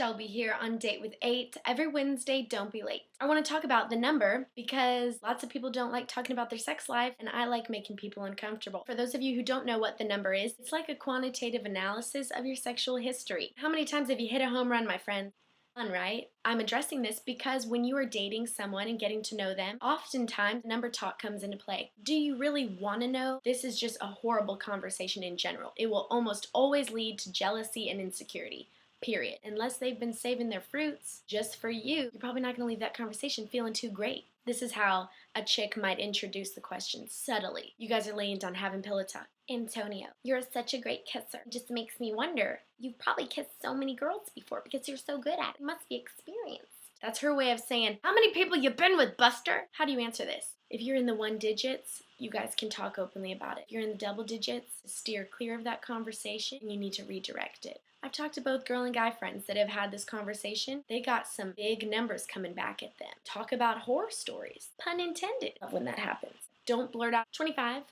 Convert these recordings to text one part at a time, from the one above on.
Shelby here on Date with 8. Every Wednesday, don't be late. I want to talk about the number because lots of people don't like talking about their sex life, and I like making people uncomfortable. For those of you who don't know what the number is, it's like a quantitative analysis of your sexual history. How many times have you hit a home run, my friend? Fun, right? I'm addressing this because when you are dating someone and getting to know them, oftentimes number talk comes into play. Do you really want to know? This is just a horrible conversation in general. It will almost always lead to jealousy and insecurity. Period. Unless they've been saving their fruits just for you, you're probably not going to leave that conversation feeling too great. This is how a chick might introduce the question subtly. You guys are laying down having pillow talk. Antonio, you're such a great kisser. It just makes me wonder, you've probably kissed so many girls before because you're so good at it. You must be experienced. That's her way of saying, how many people you been with, Buster? How do you answer this? If you're in the 1 digits, you guys can talk openly about it. If you're in the double digits, steer clear of that conversation and you need to redirect it. I've talked to both girl and guy friends that have had this conversation. They got some big numbers coming back at them. Talk about horror stories. Pun intended when that happens. Don't blurt out 25.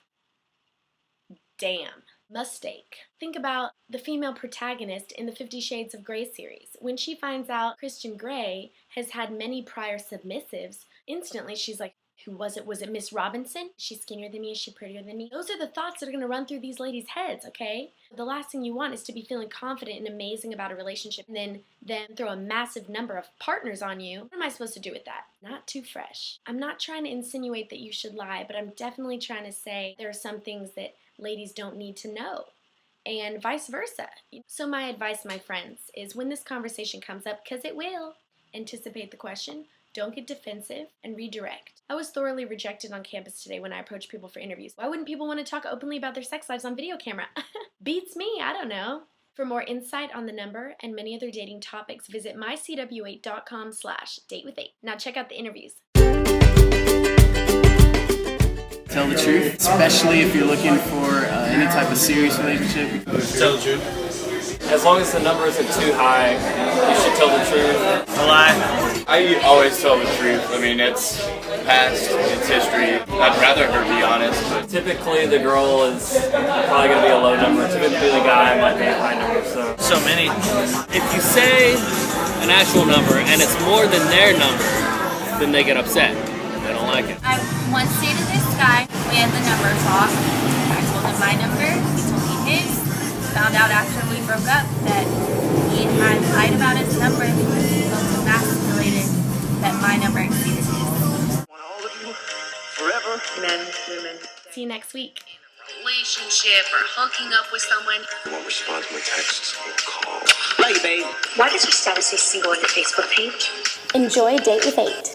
Damn. Mistake. Think about the female protagonist in the 50 Shades of Grey series. When she finds out Christian Grey has had many prior submissives, instantly she's like, who was it? Was it Miss Robinson? Is she skinnier than me? Is she prettier than me? Those are the thoughts that are going to run through these ladies' heads, okay? The last thing you want is to be feeling confident and amazing about a relationship and then throw a massive number of partners on you. What am I supposed to do with that? Not too fresh. I'm not trying to insinuate that you should lie, but I'm definitely trying to say there are some things that ladies don't need to know. And vice versa. So my advice, my friends, is when this conversation comes up, because it will, anticipate the question. Don't get defensive and redirect. I was thoroughly rejected on campus today when I approached people for interviews. Why wouldn't people want to talk openly about their sex lives on video camera? Beats me, I don't know. For more insight on the number and many other dating topics, visit mycw8.com/datewith8. Now check out the interviews. Tell the truth, especially if you're looking for any type of serious relationship. Tell the truth. As long as the number isn't too high, you should tell the truth. A lie. I always tell the truth. I mean, it's past, it's history. I'd rather her be honest, but Typically, the girl is probably going to be a low number. Typically, the guy might be a high number. So many. If you say an actual number and it's more than their number, then they get upset. They don't like it. I once dated this guy. We had the number talk. I told him my number. He told me his. Found out after we broke up that he had lied about his number because he felt emasculated that my number exceeded his. Want all of you, forever, men, women. See you next week. Relationship or hooking up with someone. Won't respond to my texts or call. Love you, babe. Why does your status say single on your Facebook page? Enjoy Date with 8.